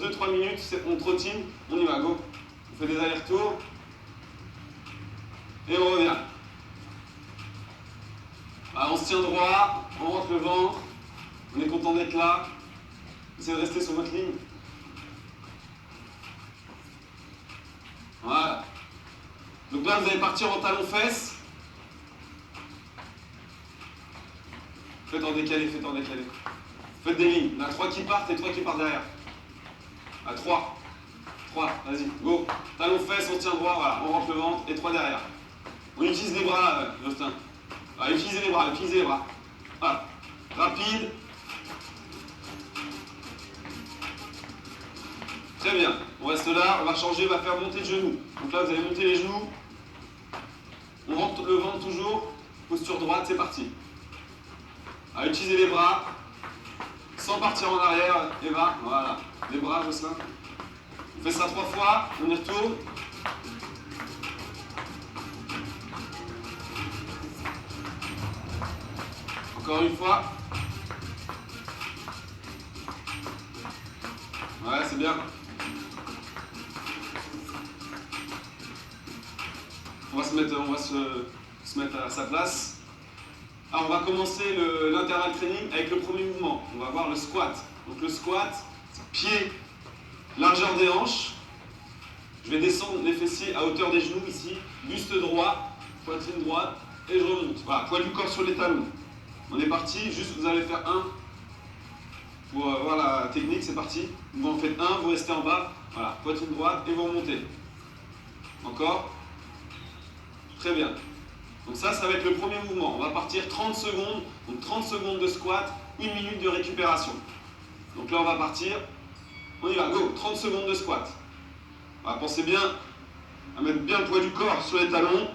2-3 minutes, on trottine, on y va, go. On fait des allers-retours. Et on revient. Alors, on se tient droit, on rentre le ventre, on est content d'être là. Essayez de rester sur votre ligne. Voilà. Donc là, vous allez partir en talons-fesses. Faites en décalé, faites en décalé. Faites des lignes. Il y en a 3 qui partent et 3 qui partent derrière. À 3. 3, vas-y, go. Talons-fesses, on tient droit, voilà. On rentre le ventre et 3 derrière. On utilise les bras, Justin. Voilà, utilisez les bras, utilisez les bras. Voilà. Rapide. Très bien. On reste là, on va changer, on va faire monter le genou. Donc là, vous allez monter les genoux. On rentre le ventre toujours. Posture droite, c'est parti. À utiliser les bras. Sans partir en arrière, Eva. Voilà. Les bras, Jocelyn. On fait ça 3 fois. On y retourne. Encore une fois. Ouais, c'est bien. On va se mettre à sa place. Alors, on va commencer l'intervalle training avec le premier mouvement. On va voir le squat. Donc le squat, pied, largeur des hanches. Je vais descendre les fessiers à hauteur des genoux ici. Buste droit, poitrine droite et je remonte. Voilà, poids du corps sur les talons. On est parti, juste vous allez faire un pour voir la technique, c'est parti. Vous en faites un, vous restez en bas. Voilà, poitrine droite et vous remontez. Encore. Très bien. Donc ça va être le premier mouvement. On va partir 30 secondes. Donc 30 secondes de squat, 1 minute de récupération. Donc là, on va partir. On y va, go. 30 secondes de squat. Voilà, pensez bien à mettre bien le poids du corps sur les talons.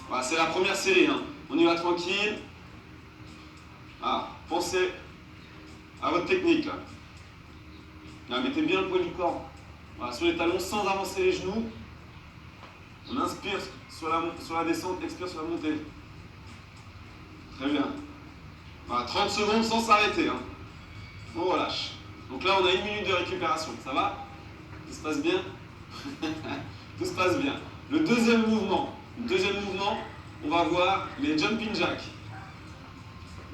Voilà, c'est la première série. Hein. On y va tranquille. Voilà, pensez à votre technique. Là. Là, mettez bien le poids du corps voilà, sur les talons sans avancer les genoux. On inspire sur la descente, expire sur la montée. Très bien. Voilà, 30 secondes sans s'arrêter. Hein. On relâche. Donc là, on a 1 minute de récupération. Ça va? Tout se passe bien? Tout se passe bien. Le deuxième mouvement, on va voir les jumping jacks.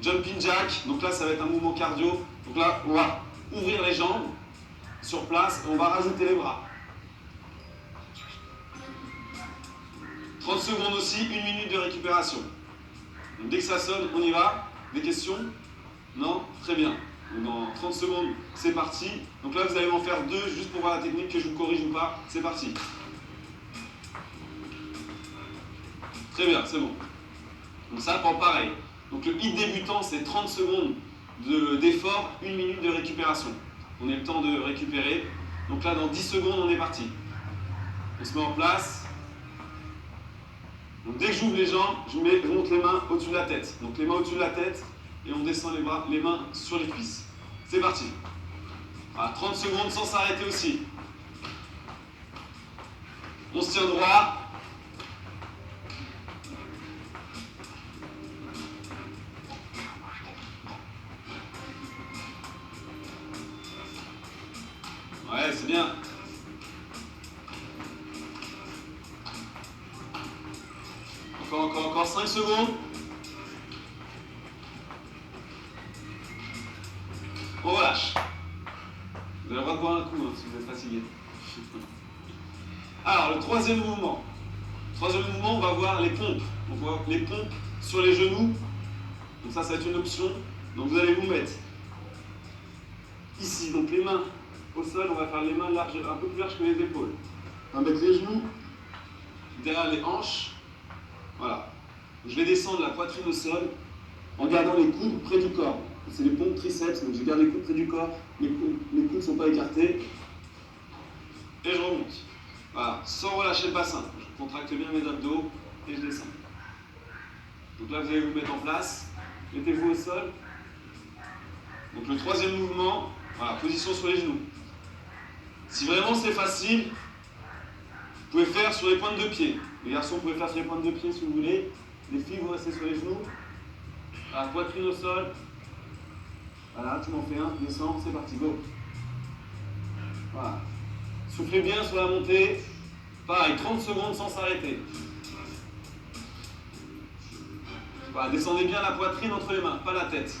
Jumping jack, donc là, ça va être un mouvement cardio. Donc là, on va ouvrir les jambes sur place et on va rajouter les bras. 30 secondes aussi, 1 minute de récupération. Donc dès que ça sonne, on y va. Des questions? Non? Très bien. Donc dans 30 secondes, c'est parti. Donc là, vous allez m'en faire 2 juste pour voir la technique, que je vous corrige ou pas. C'est parti. Très bien, c'est bon. Donc ça prend pareil. Donc le hit débutant, c'est 30 secondes d'effort, 1 minute de récupération. On a le temps de récupérer. Donc là, dans 10 secondes, on est parti. On se met en place. Donc dès que j'ouvre les jambes, je monte les mains au-dessus de la tête. Donc les mains au-dessus de la tête et on descend les mains sur les cuisses. C'est parti. Voilà, 30 secondes sans s'arrêter aussi. On se tient droit. Ouais, c'est bien. Encore 5 secondes. On relâche. Vous avez le droit de boire un coup hein, si vous êtes fatigué. Alors, le troisième mouvement. On va voir les pompes. On va voir les pompes sur les genoux. Donc ça va être une option. Donc vous allez vous mettre ici, donc les mains au sol. On va faire les mains larges, un peu plus larges que les épaules. On va mettre les genoux derrière les hanches. Voilà. Je vais descendre la poitrine au sol en gardant les coudes près du corps. C'est les pompes triceps, donc je garde les coudes près du corps, mes coudes ne sont pas écartés. Et je remonte. Voilà, sans relâcher le bassin. Je contracte bien mes abdos et je descends. Donc là, vous allez vous mettre en place. Mettez-vous au sol. Donc le troisième mouvement, voilà, position sur les genoux. Si vraiment c'est facile, vous pouvez faire sur les pointes de pied. Les garçons, vous pouvez faire sur les pointes de pied si vous voulez. Les filles, vous restez sur les genoux. La poitrine au sol. Voilà, tu m'en fais un, descends, c'est parti, go. Voilà. Soufflez bien sur la montée. Pareil, 30 secondes sans s'arrêter. Voilà, descendez bien la poitrine entre les mains, pas la tête.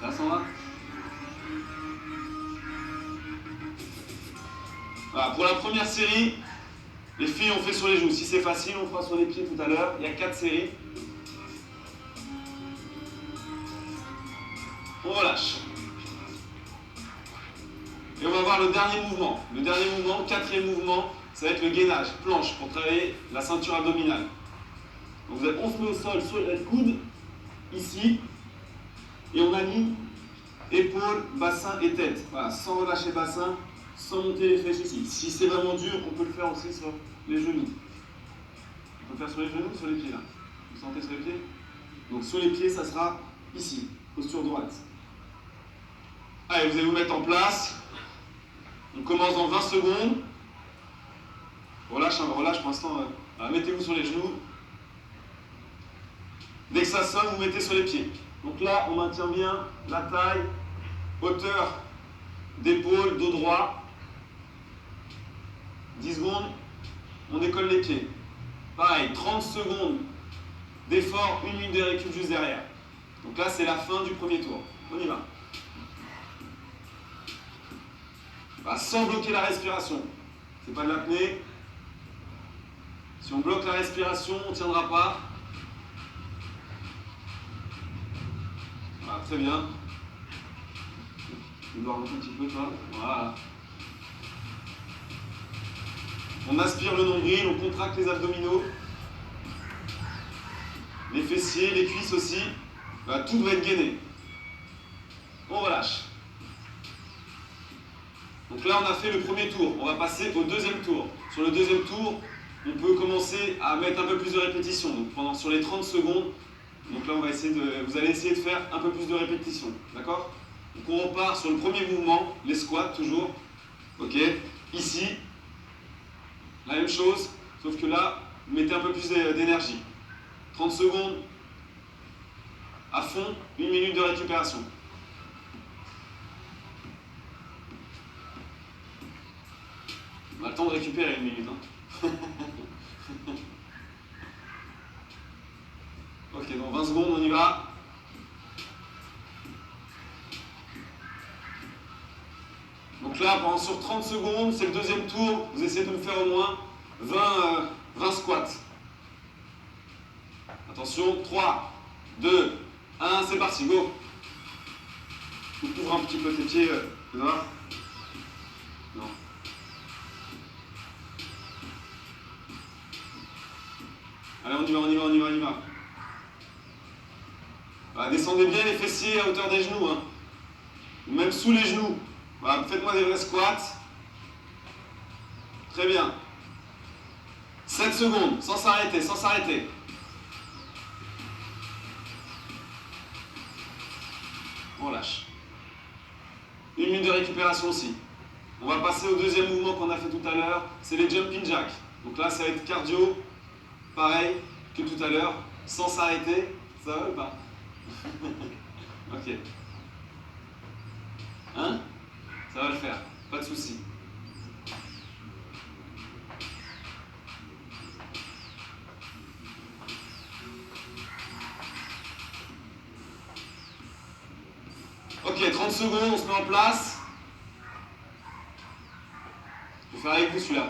Là, ça va. Voilà, pour la première série, les filles ont fait sur les genoux. Si c'est facile, on fera sur les pieds tout à l'heure. Il y a 4 séries. On relâche. Et on va voir le dernier mouvement. Le dernier mouvement, quatrième mouvement, ça va être le gainage, planche, pour travailler la ceinture abdominale. Donc on se met au sol sur le coude, ici, et on aligne épaules, bassin et tête. Voilà, sans relâcher bassin, sans monter les fesses ici. Si c'est vraiment dur, on peut le faire aussi sur les genoux. On peut le faire sur les genoux ou sur les pieds là. Vous sentez sur les pieds? Donc sur les pieds, ça sera ici, posture droite. Allez, vous allez vous mettre en place. On commence dans 20 secondes. Relâche pour l'instant. Mettez-vous sur les genoux. Dès que ça sonne, vous mettez sur les pieds. Donc là, on maintient bien la taille, hauteur d'épaule, dos droit. 10 secondes, on décolle les pieds. Pareil, 30 secondes d'effort, 1 minute de récup juste derrière. Donc là, c'est la fin du premier tour. On y va. Sans bloquer la respiration. C'est pas de l'apnée. Si on bloque la respiration, on ne tiendra pas. Voilà, très bien. Tu dois remonter un petit peu, toi. Voilà. On aspire le nombril, on contracte les abdominaux, les fessiers, les cuisses aussi. Voilà, tout doit être gainé. On relâche. Donc là, on a fait le premier tour. On va passer au deuxième tour. Sur le deuxième tour, on peut commencer à mettre un peu plus de répétitions. Donc sur les 30 secondes, donc là, vous allez essayer de faire un peu plus de répétitions. D'accord? Donc on repart sur le premier mouvement, les squats toujours. Ok? Ici, la même chose, sauf que là, vous mettez un peu plus d'énergie. 30 secondes à fond, 1 minute de récupération. On a le temps de récupérer 1 minute. Hein. Ok, dans 20 secondes, on y va. Donc là, sur 30 secondes, c'est le deuxième tour. Vous essayez de me faire au moins 20 squats. Attention, 3, 2, 1, c'est parti, go. Ouvre un petit peu tes pieds, Edouard. Non. Allez, on y va. Voilà, descendez bien les fessiers à hauteur des genoux, hein. Ou même sous les genoux. Voilà, faites-moi des vrais squats. Très bien. 7 secondes, sans s'arrêter. On lâche. 1 minute de récupération aussi. On va passer au deuxième mouvement qu'on a fait tout à l'heure, c'est les jumping jacks. Donc là, ça va être cardio, pareil que tout à l'heure, sans s'arrêter. Ça va ou pas? Ok. Hein? Ça va le faire, pas de souci. Ok, 30 secondes, on se met en place. Je vais faire avec vous celui-là.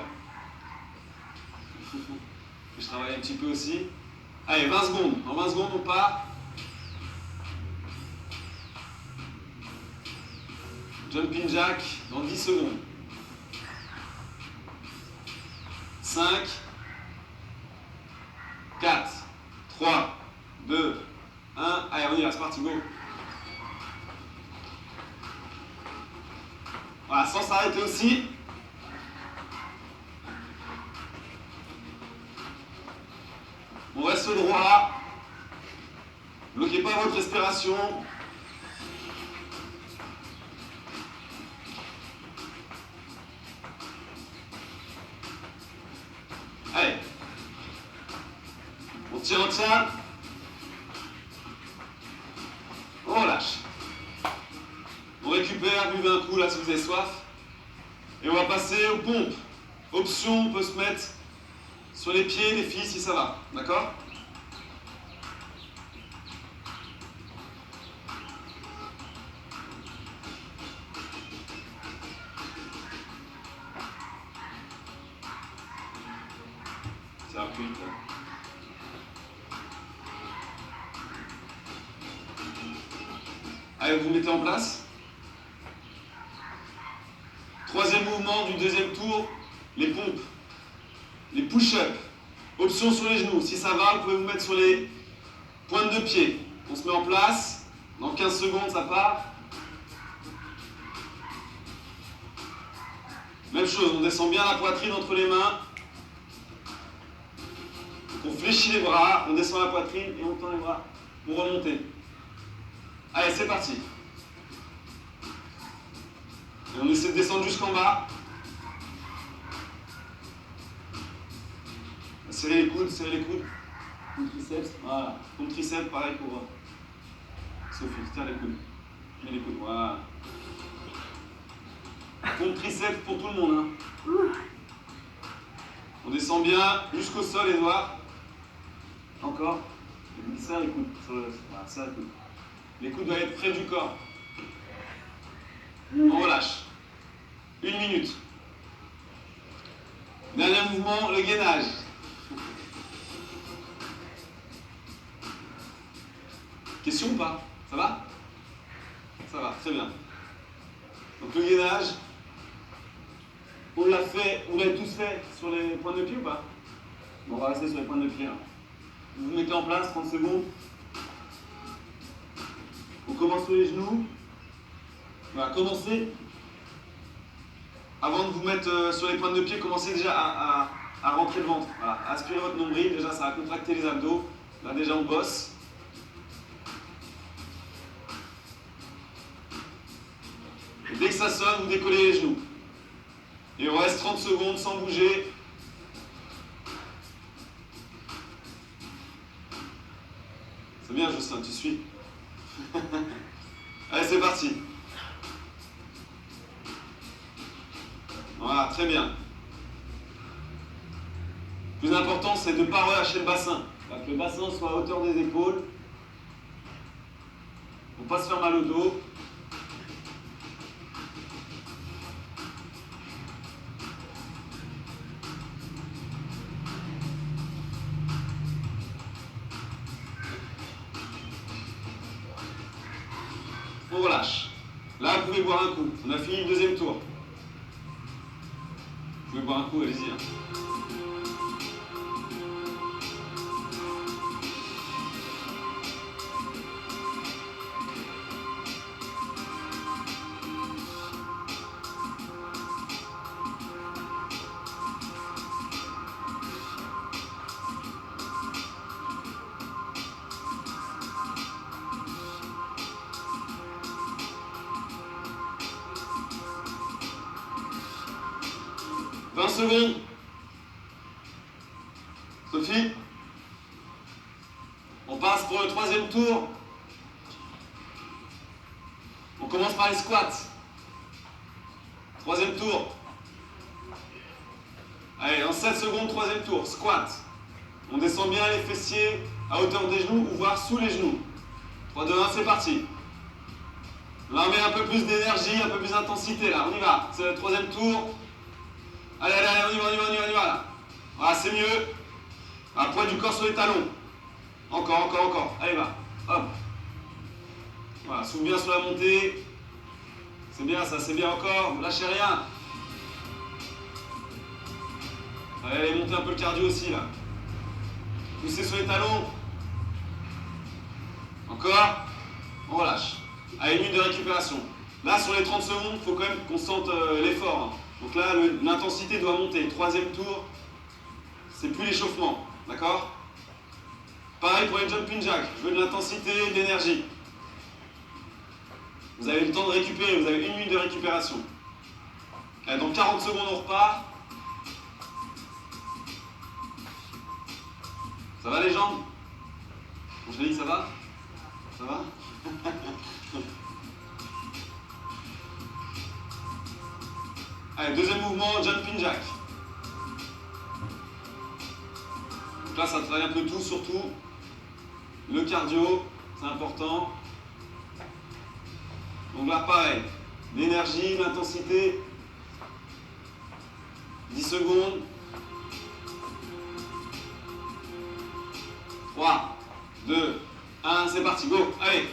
Je travaille un petit peu aussi. Allez, 20 secondes. En 20 secondes, on part. Jumping jack dans 10 secondes. 5, 4, 3, 2, 1. Allez, on y va, c'est parti, go. Voilà, sans s'arrêter aussi. On reste droit. Bloquez pas votre respiration. Allez. On tient. là si vous avez soif. Et on va passer aux pompes. Option, on peut se mettre sur les pieds, les filles, si ça va. D'accord? Ça va plus vite là. Allez, vous mettez en place. Troisième mouvement du deuxième tour, les pompes, les push-ups. Option sur les genoux. Si ça va, vous pouvez vous mettre sur les pointes de pied. On se met en place. Dans 15 secondes, ça part. Même chose, on descend bien la poitrine entre les mains. On fléchit les bras, on descend la poitrine et on tend les bras pour remonter. Allez, c'est parti. Et on essaie de descendre jusqu'en bas. Serrez les coudes, serrez les coudes. Pompe triceps, voilà. Pompe triceps, pareil pour Sophie. Tiens les coudes. Mets les coudes, voilà. Pompe triceps pour tout le monde. Hein. On descend bien jusqu'au sol, Edouard. Encore. Et serre les coudes. Voilà, serre les coudes. Les coudes doivent être près du corps. On relâche. 1 minute. Dernier mouvement, le gainage. Question ou pas? Ça va? Ça va, très bien. Donc le gainage, on l'a fait, vous l'avez tous fait sur les pointes de pied ou pas? Bon, on va rester sur les pointes de pied. Hein. Vous vous mettez en place, 30 secondes. On commence sur les genoux. On va commencer. Avant de vous mettre sur les pointes de pied, commencez déjà à rentrer le ventre. Voilà. Aspirez votre nombril, déjà ça va contracter les abdos. Là déjà on bosse. Et dès que ça sonne, vous décollez les genoux. Et on reste 30 secondes sans bouger. C'est bien Justin, tu suis. Allez, c'est parti. Voilà, très bien. Le plus important, c'est de ne pas relâcher le bassin. Que le bassin soit à hauteur des épaules. Pour ne pas se faire mal au dos. On relâche. Là, vous pouvez boire un coup. On a fini le deuxième tour. Vous pouvez boire un coup, allez-y. Hein. Secondes. Sophie, on passe pour le troisième tour. On commence par les squats. Troisième tour. Allez, en 7 secondes, troisième tour. Squat. On descend bien les fessiers à hauteur des genoux ou voire sous les genoux. 3, 2, 1, c'est parti. Là, on met un peu plus d'énergie, un peu plus d'intensité. Là, on y va. C'est le troisième tour. Allez, allez, allez, on y va, là. Voilà, c'est mieux. Un poids du corps sur les talons. Encore. Allez, va. Hop. Voilà, souffle bien sur la montée. C'est bien ça, c'est bien encore. Ne lâchez rien. Allez, montez un peu le cardio aussi, là. Poussez sur les talons. Encore. On relâche. Allez, 1 minute de récupération. Là, sur les 30 secondes, il faut quand même qu'on sente l'effort. Hein. Donc là, l'intensité doit monter. Troisième tour, c'est plus l'échauffement. D'accord? Pareil pour les jumping jacks. Je veux de l'intensité et de l'énergie. Vous avez le temps de récupérer. Vous avez 1 minute de récupération. Allez, dans 40 secondes, on repart. Ça va les jambes? Angélique, ça va? Ça va? Allez, deuxième mouvement, jumping jack. Donc là, ça travaille un peu tout, surtout le cardio, c'est important. Donc là, pareil, l'énergie, l'intensité. 10 secondes. 3, 2, 1, c'est parti, go, allez.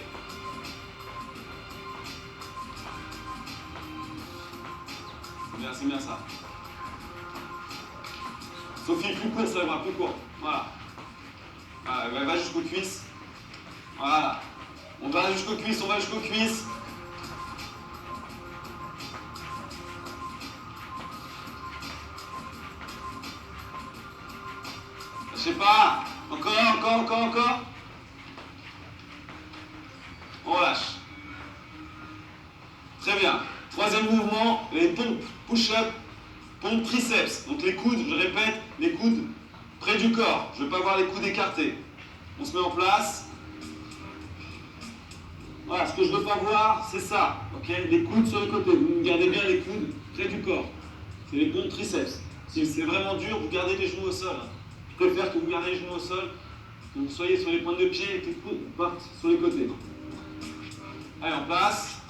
C'est bien ça. Sophie, plus court, ça va, plus court. Voilà. Va jusqu'aux cuisses. Voilà. On va jusqu'aux cuisses, on va jusqu'aux cuisses. Je sais pas. Encore. On relâche. Très bien. Troisième mouvement, les pompes, push-up, pompes triceps. Donc les coudes, je répète, les coudes près du corps. Je ne veux pas voir les coudes écartés. On se met en place. Voilà, ce que je ne veux pas voir, c'est ça. Okay, les coudes sur le côté. Vous gardez bien les coudes près du corps. C'est les pompes triceps. Si c'est vraiment dur, vous gardez les genoux au sol. Je préfère que vous gardez les genoux au sol, que vous soyez sur les pointes de pied et que les coudes partent sur les côtés. Allez, en place.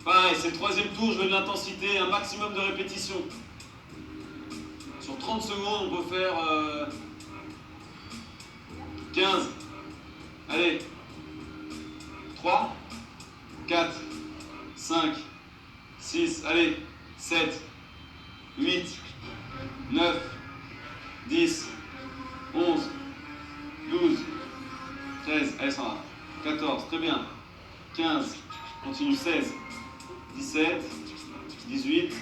Pareil, c'est le troisième tour, je veux de l'intensité, un maximum de répétitions. Sur 30 secondes, on peut faire 15. Allez. 3, 4, 5, 6, allez. 7, 8, 9, 10, 11, 12, 13, allez, ça va. 14, très bien. 15, continue, 16. 17, 18,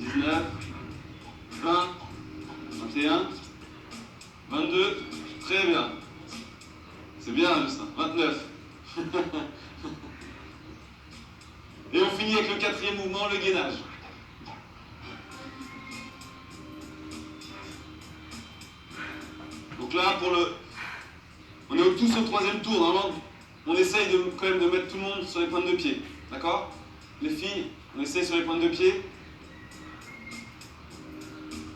19, 20, 21, 22, très bien. C'est bien, Justin. 29. Et on finit avec le quatrième mouvement, le gainage. Donc là, on est tous au troisième tour. Normalement, on essaye quand même de mettre tout le monde sur les pointes de pied. D'accord ? Les filles, on essaye sur les pointes de pied.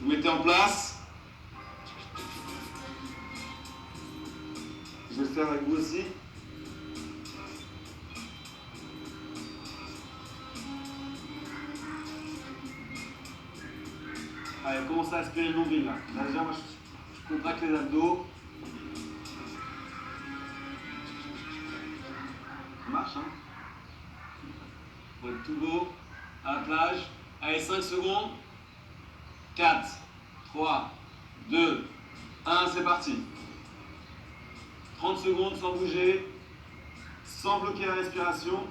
Vous mettez en place. Je vais le faire avec vous aussi. Allez, commencez à aspirer le nombril là. Là déjà, moi je contracte les abdos. Ça marche, hein? Pour être tout beau, à la plage. Allez, 5 secondes. 4, 3, 2, 1, c'est parti. 30 secondes sans bouger, sans bloquer la respiration.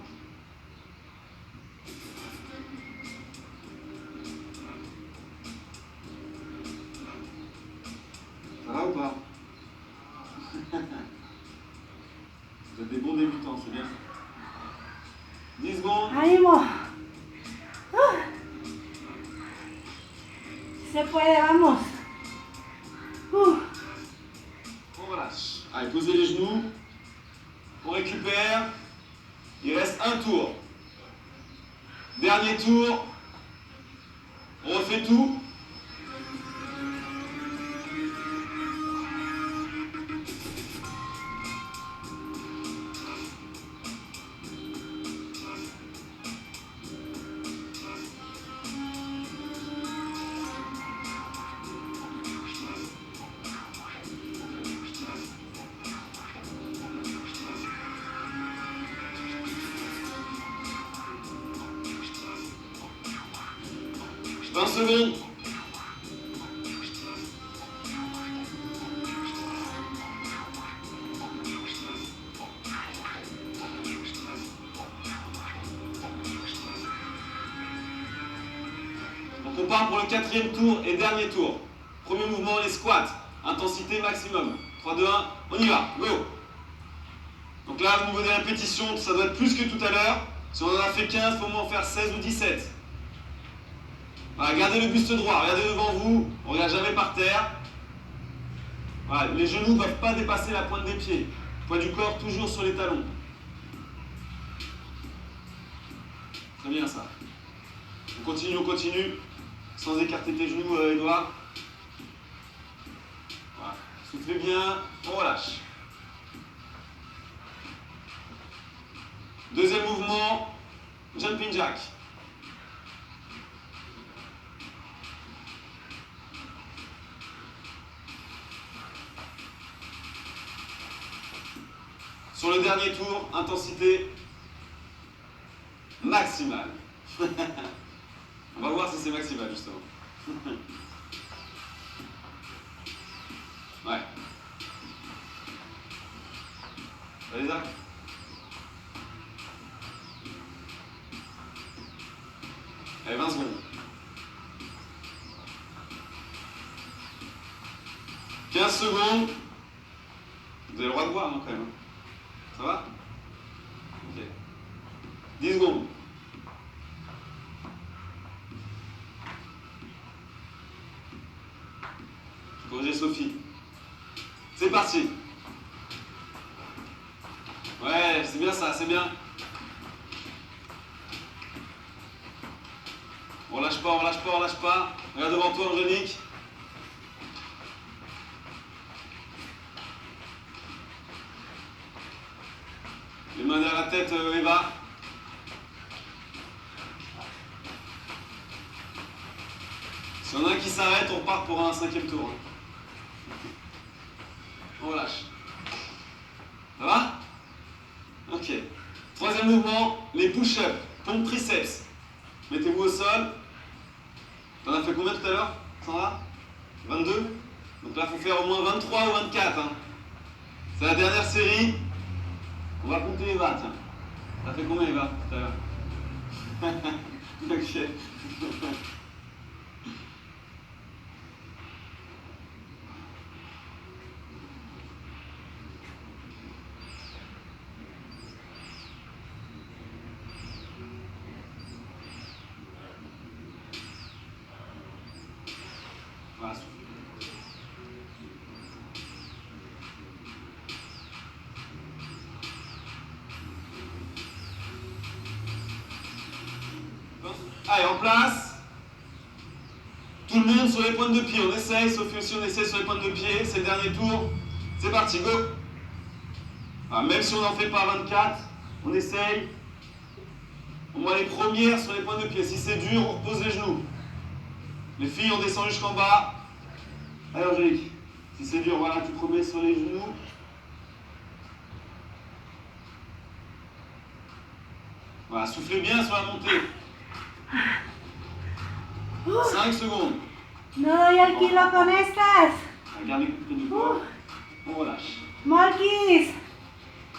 Ça va ou pas? Vous êtes des bons débutants, c'est bien. 10 secondes. ¡Ánimo! Se puede, vamos. On relâche. Allez, posez les genoux. On récupère. Il reste un tour. Dernier tour. On refait tout. Vingt secondes. Donc on part pour le quatrième tour et dernier tour. Premier mouvement, les squats. Intensité maximum. 3, 2, 1, on y va. Go. Donc Donc là, au niveau des répétitions, ça doit être plus que tout à l'heure. Si on en a fait 15, il faut au moins en faire 16 ou 17. Voilà, gardez le buste droit, regardez devant vous, on ne regarde jamais par terre. Voilà, les genoux ne doivent pas dépasser la pointe des pieds. Poids du corps toujours sur les talons. Très bien ça. On continue. Sans écarter tes genoux, Edouard. Voilà. Soufflez bien, on relâche. Deuxième mouvement, jumping jack. Sur le dernier tour, intensité maximale. On va voir si c'est maximal justement. Ouais. Allez, Zach. Allez, 20 secondes. 15 secondes. Vous avez le droit de boire, hein, quand même. Ça va? Ok. 10 secondes. Corrigez Sophie. C'est parti. Ouais, c'est bien ça, c'est bien. On lâche pas, on lâche pas, on lâche pas. Regarde devant toi, Angélique. Les mains derrière la tête, Eva. S'il y en a un qui s'arrête, on repart pour un 5e tour. On relâche. Ça va? Ok. Troisième mouvement, les push-ups, pompe triceps. Mettez-vous au sol. T'en as fait combien tout à l'heure, Sandra? 22? Donc là, il faut faire au moins 23 ou 24. Hein. C'est la dernière série. On va compter Eva, tiens. T'as fait combien Eva tout à l'heure? Ok. 20. Allez, en place. Tout le monde sur les pointes de pied. On essaye, Sophie aussi, on essaye sur les pointes de pied. C'est le dernier tour. C'est parti, go. Alors, même si on n'en fait pas 24, on essaye. Au moins les premières sur les pointes de pied. Si c'est dur, on repose les genoux. Les filles, on descend jusqu'en bas. Allez, Angélique. Si c'est dur, voilà, tu te remets sur les genoux. Voilà, soufflez bien sur la montée. 5 secondes. No doy el kilo con estas. Garde les coups près du corps. On relâche. Marquis,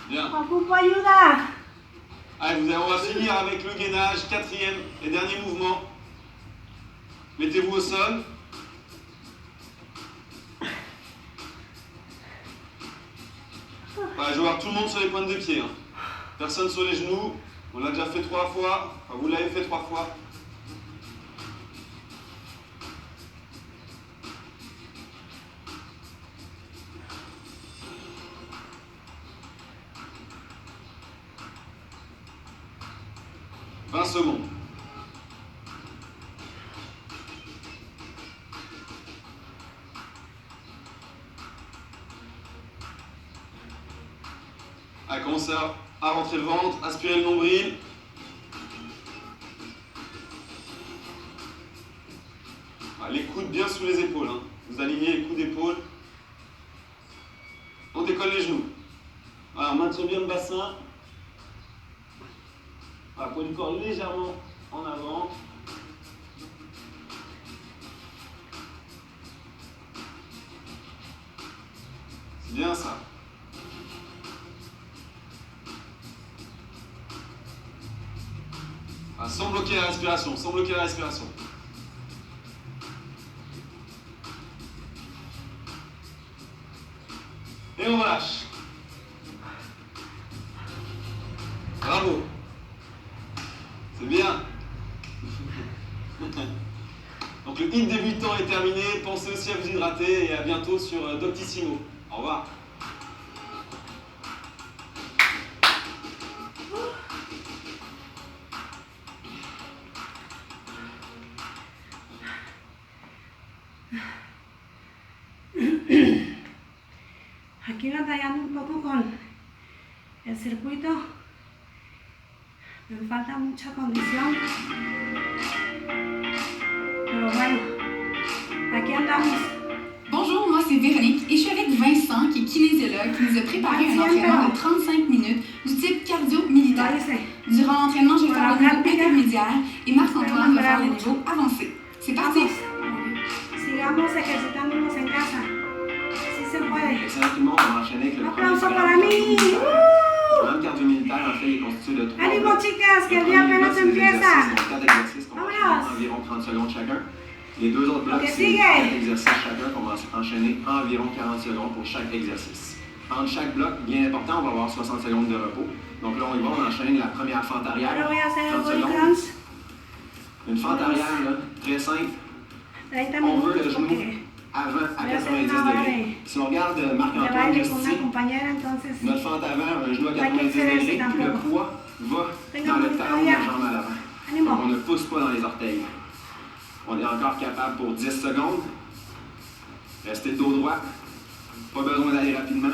Bien. ocupo ayuda. Allez, on va finir avec le gainage, 4e et dernier mouvement. Mettez-vous au sol. Voilà, je vais voir tout le monde sur les pointes de pied. Hein. Personne sur les genoux. On l'a déjà fait 3 fois. Enfin, vous l'avez fait 3 fois. « 20 secondes. Allez, commencez à rentrer le ventre, aspirez le nombril. Les coudes bien sous les épaules. Hein. Vous alignez les coudes d'épaule. On décolle les genoux. Voilà, on maintient bien le bassin. Voilà, poids du corps légèrement en avant. C'est bien ça. Voilà, sans bloquer la respiration, sans bloquer la respiration. Et on relâche. C'est bien. Donc le hit débutant est terminé. Pensez aussi à vous hydrater et à bientôt sur Doctissimo. Au revoir. Aquí batallando un poco con el circuito. Me falta mucha condición. Pero bueno, aquí andamos. Bonjour, moi c'est Véronique et je suis avec Vincent qui est kinésiologue qui nous a préparé un entraînement de 35 minutes du type cardio-militaire. Durant l'entraînement, je vais faire le niveau intermédiaire et Marc-Antoine va faire le niveau avancé. C'est parti! Sigamos ejercitándonos en casa. Sí se puede. Excellent tout le monde, on va enchaîner avec le premier Aplauso para programme mí. Le programme cardio-militaire, en fait, il est constitué de 3 Ánimo, blocs. chicas, que Le el día premier bloc, apenas c'est des empieza. exercices, donc 4 exercices qu'on va enchaîner Vámonos. en environ 30 secondes chacun. Les deux autres blocs, Ok, c'est sigue. 4 exercices chacun qu'on va enchaîner environ 40 secondes pour chaque exercice. Entre chaque bloc, bien important, on va avoir 60 secondes de repos. Donc là, on y va, on enchaîne la première fente arrière, Ahora voy a hacer el 30 body secondes. crunch. Une fente arrière, là, très simple. 30 On veut le minutos genou porque avant à voy a hacer 90 una hora degrés. Si on regarde de Marc-Antoine baile juste con ici, una compañera, entonces notre fente avant, un genou à No hay que 90 excederse degrés, puis le tampoco. poids va Tenga dans le bonito talon de día. la jambe à l'avant. Donc, ánimo. on ne pousse pas dans les orteils. On est encore capable pour 10 secondes. Restez le dos droit. Pas besoin d'aller rapidement.